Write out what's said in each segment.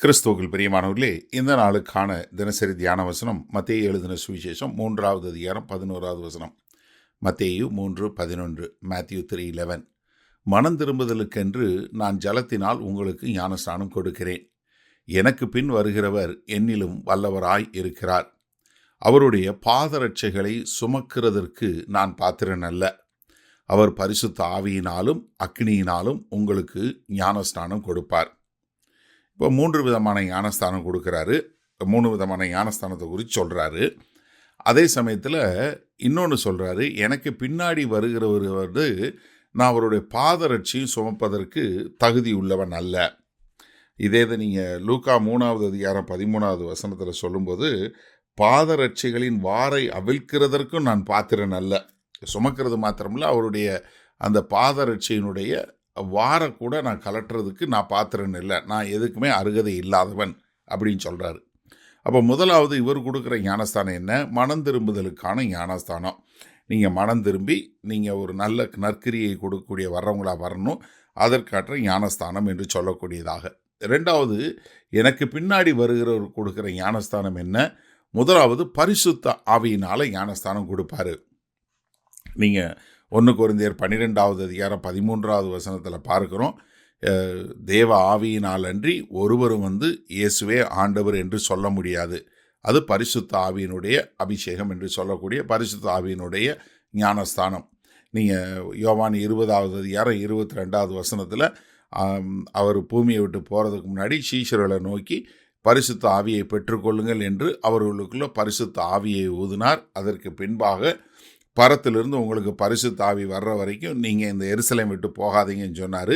கிறிஸ்துவுக்குள் பிரியமானவர்களே, இந்த நாளுக்கான தினசரி தியான வசனம் மத்தேயு எழுதின சுவிசேஷம் 3வது அதிகாரம் 11வது வசனம். மத்தேயு 3:11. மேத்யூ 3:11. மனம் திரும்புதலுக்கென்று நான் ஜலத்தினால் உங்களுக்கு ஞானஸ்நானம் கொடுக்கிறேன். எனக்கு பின் வருகிறவர் என்னிலும் வல்லவராய் இருக்கிறார். அவருடைய பாதரட்சைகளை சுமக்கிறதற்கு நான் பாத்திரன் அல்ல. அவர் பரிசுத்த ஆவியினாலும் அக்கினியினாலும் உங்களுக்கு ஞானஸ்நானம் கொடுப்பார். இப்போ 3 விதமான ஞானஸ்தானம் கொடுக்குறாரு. 3 விதமான ஞானஸ்தானத்தை குறித்து சொல்கிறாரு. அதே சமயத்தில் இன்னொன்று சொல்கிறாரு, எனக்கு பின்னாடி வருகிறவர் நான் அவருடைய பாதரட்சியும் சுமப்பதற்கு தகுதி உள்ளவன் அல்ல. இதே இதை நீங்கள் லூக்கா 3வது அதிகாரம் 13வது வசனத்தில் சொல்லும்போது, பாதரட்சிகளின் வாரை அவிழ்க்கிறதற்கும் நான் பாத்திரன் அல்ல. சுமக்கிறது மாத்திரமில்ல, அவருடைய அந்த பாதரட்சியினுடைய வார கூட நான் கலட்டுறதுக்கு நான் பாத்திரன் இல்லை, நான் எதுக்குமே அருகதை இல்லாதவன் அப்படின்னு சொல்கிறாரு. அப்போ முதலாவது இவர் கொடுக்குற ஞானஸ்தானம் என்ன? மனம் திரும்புதலுக்கான ஞானஸ்தானம். நீங்கள் மனம் திரும்பி நீங்கள் ஒரு நல்ல நற்கிரியை கொடுக்கக்கூடிய வர்றவங்களாக வரணும், அதற்காற்ற ஞானஸ்தானம் என்று சொல்லக்கூடியதாக. ரெண்டாவது, எனக்கு பின்னாடி வருகிறவர் கொடுக்குற ஞானஸ்தானம் என்ன? முதலாவது பரிசுத்த ஆவியினால் ஞானஸ்தானம் கொடுப்பாரு. நீங்கள் 1 கொரிந்தியர் 12வது அதிகாரம் 13வது வசனத்தில் பார்க்குறோம், தேவ ஆவியினால் அன்றி ஒருவரும் இயேசுவே ஆண்டவர் என்று சொல்ல முடியாது. அது பரிசுத்த ஆவியினுடைய அபிஷேகம் என்று சொல்லக்கூடிய பரிசுத்த ஆவியினுடைய ஞானஸ்தானம். நீங்கள் யோவான் 20வது அதிகாரம் 22வது வசனத்தில் அவர் பூமியை விட்டு போகிறதுக்கு முன்னாடி சீஷர்களை நோக்கி பரிசுத்த ஆவியை பெற்றுக்கொள்ளுங்கள் என்று அவர்களுக்குள்ள பரிசுத்த ஆவியை ஊதினார். அதற்கு பின்பாக பரத்திலிருந்து உங்களுக்கு பரிசுத்த ஆவி வர்ற வரைக்கும் நீங்கள் இந்த எருசலேம் விட்டு போகாதீங்கன்னு சொன்னார்.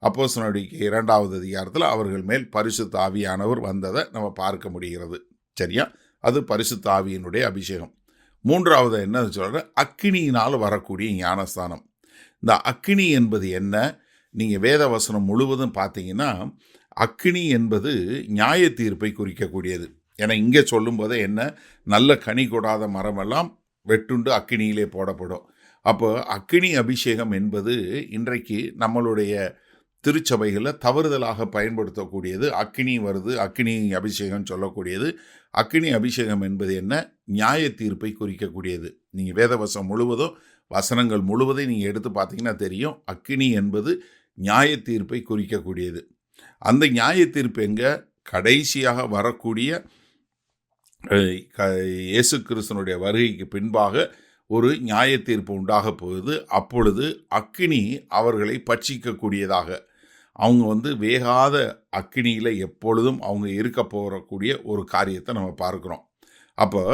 அப்போஸ்தலர் 2வது அதிகாரத்தில் அவர்கள் மேல் பரிசுத்த ஆவியானவர் வந்ததை நம்ம பார்க்க முடிகிறது. சரியா? அது பரிசுத்த ஆவியினுடைய அபிஷேகம். மூன்றாவது என்ன சொல்கிற? அக்கினியினால் வரக்கூடிய ஞானஸ்தானம். இந்த அக்கினி என்பது என்ன? நீங்கள் வேத வசனம் முழுவதும் பார்த்தீங்கன்னா அக்கினி என்பது நியாய தீர்ப்பை குறிக்கக்கூடியது. ஏன்னா இங்கே சொல்லும்போதே என்ன, நல்ல கனி கொடாத மரமெல்லாம் வெட்டுண்டு அக்கினியிலே போடப்படும். அப்போ அக்கினி அபிஷேகம் என்பது இன்றைக்கு நம்மளுடைய திருச்சபைகளில் தவறுதலாக பயன்படுத்தக்கூடியது. அக்கினி வருது, அக்கினி அபிஷேகம் சொல்லக்கூடியது. அக்கினி அபிஷேகம் என்பது என்ன? நியாய தீர்ப்பை குறிக்கக்கூடியது. நீங்கள் வேதவசம் முழுவதும் வசனங்கள் முழுவதையும் நீங்கள் எடுத்து பார்த்தீங்கன்னா தெரியும், அக்கினி என்பது நியாய தீர்ப்பை குறிக்கக்கூடியது. அந்த நியாய தீர்ப்பு எங்கே? கடைசியாக வரக்கூடிய இயேசு கிறிஸ்துனுடைய வருகைக்கு பின்பாக ஒரு நியாய தீர்ப்பு உண்டாக போகுது. அப்பொழுது அக்கினி அவர்களை பட்சிக்கக்கூடியதாக, அவங்க வேகாத அக்கினியில் எப்பொழுதும் அவங்க இருக்க போகக்கூடிய ஒரு காரியத்தை நம்ம பார்க்குறோம். அப்போ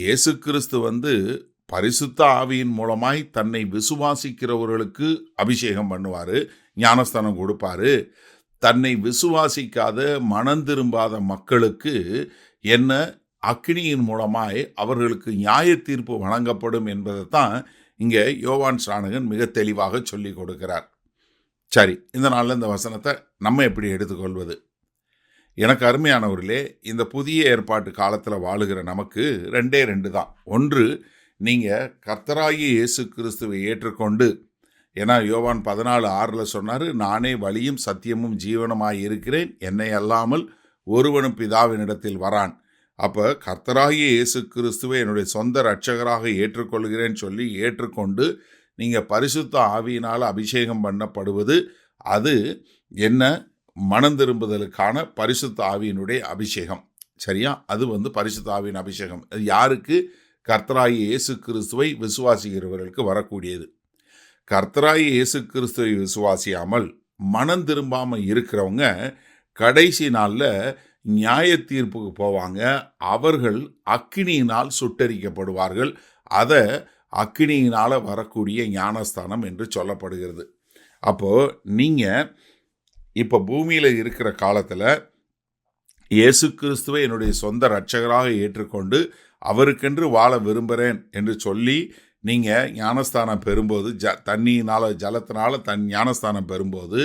இயேசு கிறிஸ்து பரிசுத்த ஆவியின் மூலமாய் தன்னை விசுவாசிக்கிறவர்களுக்கு அபிஷேகம் பண்ணுவார், ஞானஸ்தானம் கொடுப்பார். தன்னை விசுவாசிக்காத மனம் திரும்பாத மக்களுக்கு என்ன? அக்கினியின் மூலமாய் அவர்களுக்கு நியாய தீர்ப்பு வழங்கப்படும் என்பதை தான் இங்கே யோவான் ஸ்நானகன் மிக தெளிவாக சொல்லி கொடுக்கிறார். சரி, இந்த நாளில் இந்த வசனத்தை நம்ம எப்படி எடுத்துக்கொள்வது? எனக்கு அருமையானவர்களே, இந்த புதிய ஏற்பாட்டு காலத்தில் வாழுகிற நமக்கு 2 தான். ஒன்று, நீங்கள் கர்த்தராகிய இயேசு கிறிஸ்துவை ஏற்றுக்கொண்டு, ஏன்னா யோவான் 14:6 சொன்னார், நானே வழியும் சத்தியமும் ஜீவனமாய் இருக்கிறேன், என்னை அல்லாமல் ஒருவனும் பிதாவினிடத்தில் வரான். அப்போ கர்த்தராகிய இயேசு கிறிஸ்துவை என்னுடைய சொந்த இரட்சகராக ஏற்றுக்கொள்கிறேன்னு சொல்லி ஏற்றுக்கொண்டு நீங்கள் பரிசுத்த ஆவியினால் அபிஷேகம் பண்ணப்படுவது, அது என்ன? மனம் திரும்புதலுக்கான பரிசுத்த ஆவியினுடைய அபிஷேகம். சரியா? அது பரிசுத்த ஆவியின் அபிஷேகம். அது யாருக்கு? கர்த்தராகிய இயேசு கிறிஸ்துவை விசுவாசிக்கிறவர்களுக்கு வரக்கூடியது. கர்த்தராகிய இயேசு கிறிஸ்துவை விசுவாசியாமல் மனம் திரும்பாமல் இருக்கிறவங்க கடைசி நாளில் நியாய தீர்ப்புக்கு போவாங்க. அவர்கள் அக்கினியினால் சுட்டரிக்கப்படுவார்கள். அதை அக்கினியினால் வரக்கூடிய ஞானஸ்தானம் என்று சொல்லப்படுகிறது. அப்போது நீங்கள் இப்போ பூமியில் இருக்கிற காலத்தில் இயேசு கிறிஸ்துவை என்னுடைய சொந்த இரட்சகராக ஏற்றுக்கொண்டு அவருக்கென்று வாழ விரும்புகிறேன் என்று சொல்லி நீங்கள் ஞானஸ்தானம் பெறும்போது, தண்ணியினால் ஜலத்தினால் ஞானஸ்தானம் பெறும்போது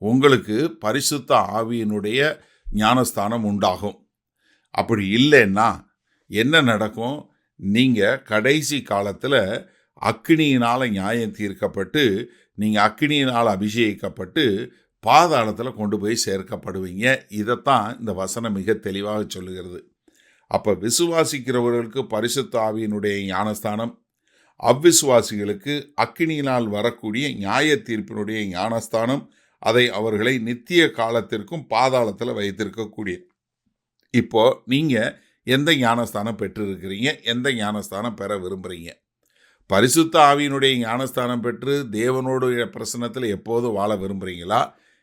உங்களுக்கு பரிசுத்த ஆவியினுடைய ஞானஸ்தானம் உண்டாகும். அப்படி இல்லைன்னா என்ன நடக்கும்? நீங்கள் கடைசி காலத்தில் அக்கினியினால் நியாயம் தீர்க்கப்பட்டு, நீங்கள் அக்கினியினால் அபிஷேகிக்கப்பட்டு பாதாளத்தில் கொண்டு போய் சேர்க்கப்படுவீங்க. இதைத்தான் இந்த வசனம் மிக தெளிவாக சொல்லுகிறது. அப்போ விசுவாசிக்கிறவர்களுக்கு பரிசுத்த ஆவியினுடைய ஞானஸ்தானம், அவ்விசுவாசிகளுக்கு அக்கினியினால் வரக்கூடிய நியாய தீர்ப்பினுடைய ஞானஸ்தானம், அதை அவர்களை நித்திய காலத்திற்கும் பாதாளத்தில் வைத்திருக்கக்கூடிய. இப்போ நீங்கள் எந்த ஞானஸ்தானம் பெற்றிருக்கிறீங்க? எந்த ஞானஸ்தானம் பெற விரும்புகிறீங்க? பரிசுத்த ஆவியினுடைய ஞானஸ்தானம் பெற்று தேவனுடைய பிரசன்னத்தில் எப்போது வாழ விரும்புகிறீங்களா?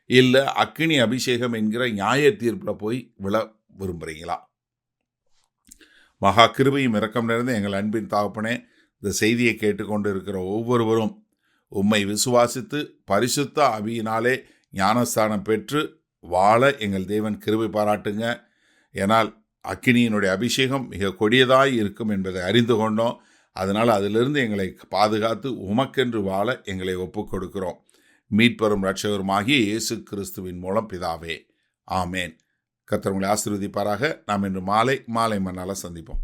இல்லை அக்கினி அபிஷேகம் என்கிற நியாய தீர்ப்பில் போய் விழ விரும்புகிறீங்களா? மகா கிருபையும் இரக்கம் நிறைந்த எங்கள் அன்பின் தகப்பனே, இந்த செய்தியை கேட்டுக்கொண்டு இருக்கிற ஒவ்வொருவரும் உம்மை விசுவாசித்து பரிசுத்த ஆவியினாலே ஞானஸ்தானம் பெற்று வாழ எங்கள் தேவன் கிருபை பாராட்டுங்க. ஏனால் அக்கினியினுடைய அபிஷேகம் மிக கொடியதாய் இருக்கும் என்பதை அறிந்து கொண்டோம். அதனால் அதிலிருந்து எங்களை பாதுகாத்து உமக்கென்று வாழ எங்களை ஒப்புக் கொடுக்கிறோம். மீட்பெரும் இரட்சகருமாகிய இயேசு கிறிஸ்துவின் மூலம் பிதாவே, ஆமேன். கர்த்தர் உங்களை ஆசீர்வதிப்பாராக. நாம் இன்று மாலை மன்னால சந்திப்போம்.